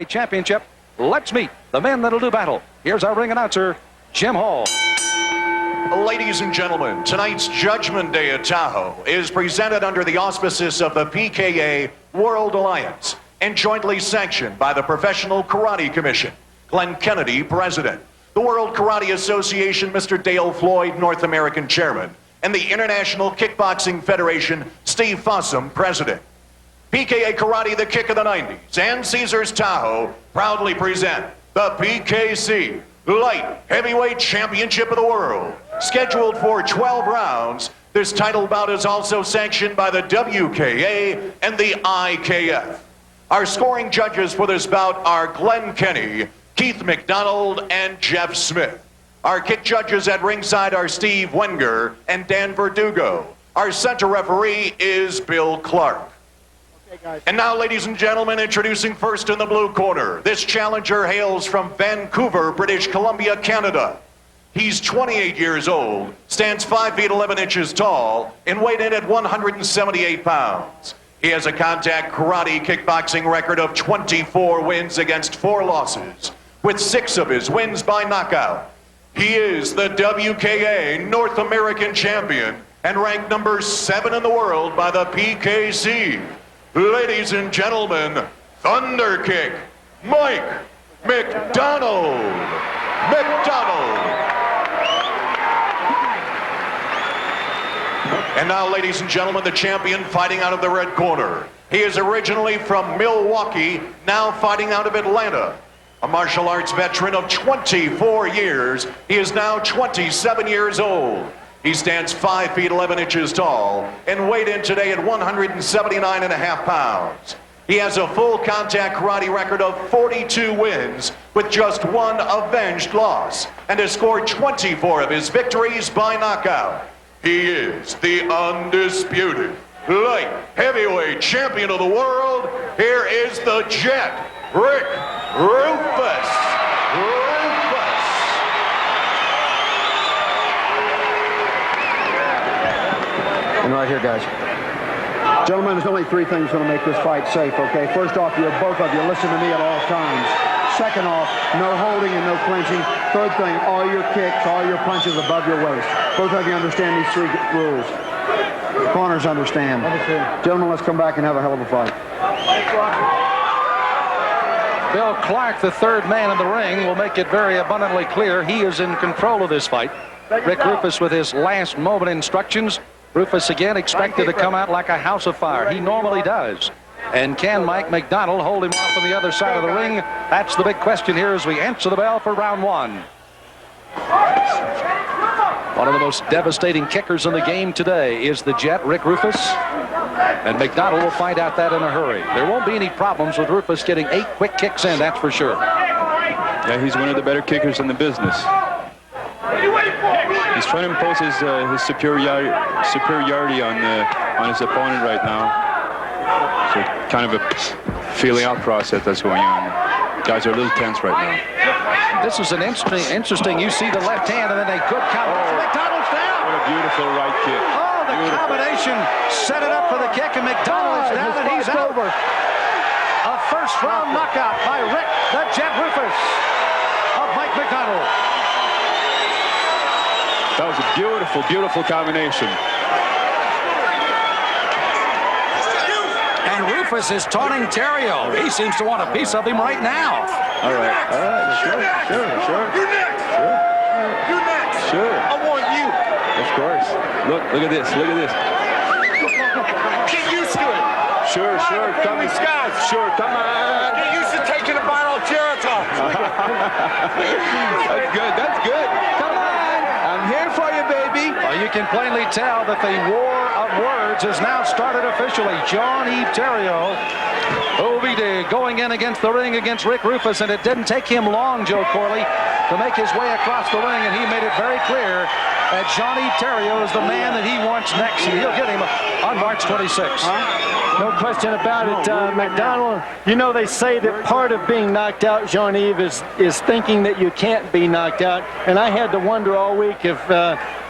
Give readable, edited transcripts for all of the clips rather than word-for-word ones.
Championship. Let's meet the men that'll do battle. Here's our ring announcer, Jim Hall. Ladies and gentlemen, tonight's Judgment Day at Tahoe is presented under the auspices of the PKA World Alliance and jointly sanctioned by the Professional Karate Commission. Glenn Kennedy, President. The World Karate Association, Mr. Dale Floyd, North American Chairman. And the International Kickboxing Federation, Steve Fossum, President. PKA Karate, the kick of the 90s, and Caesars Tahoe proudly present the PKC Light Heavyweight Championship of the World. Scheduled for 12 rounds, this title bout is also sanctioned by the WKA and the IKF. Our scoring judges for this bout are Glenn Kenny, Keith McDonald, and Jeff Smith. Our kick judges at ringside are Steve Wenger and Dan Verdugo. Our center referee is Bill Clark. And now, ladies and gentlemen, introducing first in the blue corner. This challenger hails from Vancouver, British Columbia, Canada. He's 28 years old, stands 5 feet 11 inches tall, and weighed in at 178 pounds. He has a contact karate kickboxing record of 24 wins against 4 losses, with 6 of his wins by knockout. He is the WKA North American champion and ranked number 7 in the world by the PKC. Ladies and gentlemen, Thunder Kick, Mike McDonald. And now, ladies and gentlemen, the champion fighting out of the red corner. He is originally from Milwaukee, now fighting out of Atlanta. A martial arts veteran of 24 years, he is now 27 years old. He stands 5 feet 11 inches tall and weighed in today at 179.5 pounds. He has a full contact karate record of 42 wins with just 1 avenged loss and has scored 24 of his victories by knockout. He is the undisputed light heavyweight champion of the world. Here is the Jet, Rick Roufus. And right here, guys. Gentlemen, there's only 3 things going to make this fight safe, okay? First off, both of you listen to me at all times. Second off, no holding and no clinching. Third thing, all your kicks, all your punches above your waist. Both of you understand these 3 rules. The corners understand. Gentlemen, let's come back and have a hell of a fight. Bill Clark, the third man in the ring, will make it very abundantly clear he is in control of this fight. Rick Roufus with his last moment instructions. Roufus again expected to come out like a house of fire. He normally does. And can Mike McDonald hold him off on the other side of the ring? That's the big question here as we answer the bell for round 1. One of the most devastating kickers in the game today is the Jet, Rick Roufus. And McDonald will find out that in a hurry. There won't be any problems with Roufus getting 8 quick kicks in, that's for sure. Yeah, he's one of the better kickers in the business. He's trying to impose his superiority on his opponent right now. So kind of a feeling out process that's going on. Guys are a little tense right now. This is an interesting. You see the left hand and then a good counter. McDonald's down. What a beautiful right kick. Oh, the combination set it up for the kick, and McDonald's down and he's over. A first-round knockout by Rick the Jet Roufus of Mike McDonald. That was a beautiful, beautiful combination. And Roufus is taunting Terrio. He seems to want a piece of him right now. All right, sure. You next. Sure. I want you. Of course. Look at this. Get used to it. Sure. Come on. Sure, come on. Get used to taking a bite off Jericho. That's good. Come on. I'm here for you, baby. Well, you can plainly tell that the war of words has now started officially. John E. Terrio will be going in against the ring against Rick Roufus, and it didn't take him long, Joe Corley, to make his way across the ring, and he made it very clear that Johnny Terrio is the man that he wants next, and he'll get him on March 26th. No question about it, McDonald. You know, they say that part of being knocked out, Jean-Yves, is thinking that you can't be knocked out. And I had to wonder all week if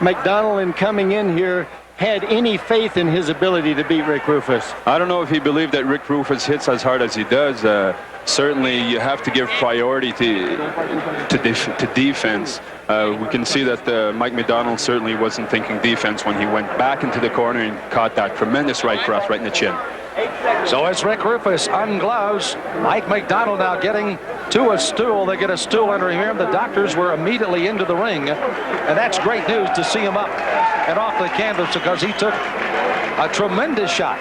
McDonald, in coming in here, had any faith in his ability to beat Rick Roufus. I don't know if he believed that Rick Roufus hits as hard as he does. certainly you have to give priority to defense. We can see that Mike McDonald certainly wasn't thinking defense when he went back into the corner and caught that tremendous right cross right in the chin. So as Rick Roufus ungloves, Mike McDonald now getting to a stool. They get a stool under him. The doctors were immediately into the ring, and that's great news to see him up and off the canvas because he took a tremendous shot.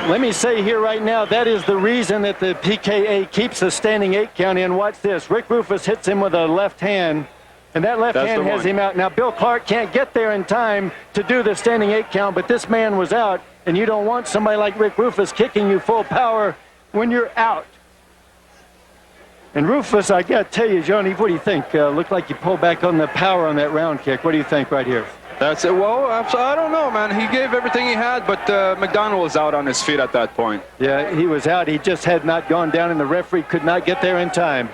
Let me say here right now, that is the reason that the PKA keeps the standing 8 count in. Watch this. Rick Roufus hits him with a left hand, and that left hand has him out. Now, Bill Clark can't get there in time to do the standing 8 count, but this man was out, and you don't want somebody like Rick Roufus kicking you full power when you're out. And Roufus, I got to tell you, Johnny, what do you think? Looked like you pulled back on the power on that round kick. What do you think right here? That's it. Well, I don't know, man. He gave everything he had, but McDonald was out on his feet at that point. Yeah, he was out. He just had not gone down, and the referee could not get there in time.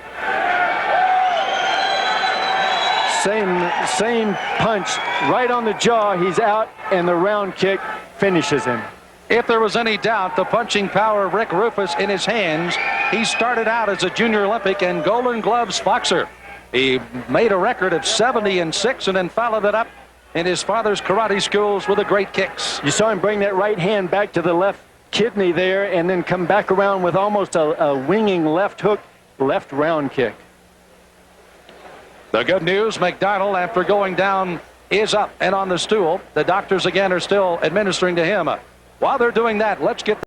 Same punch right on the jaw. He's out, and the round kick finishes him. If there was any doubt, the punching power of Rick Roufus in his hands. He started out as a junior Olympic and Golden Gloves boxer. He made a record of 70-6 and then followed it up in his father's karate schools with the great kicks. You saw him bring that right hand back to the left kidney there and then come back around with almost a winging left hook, left round kick. The good news, McDonald, after going down, is up and on the stool. The doctors again are still administering to him. While they're doing that, let's get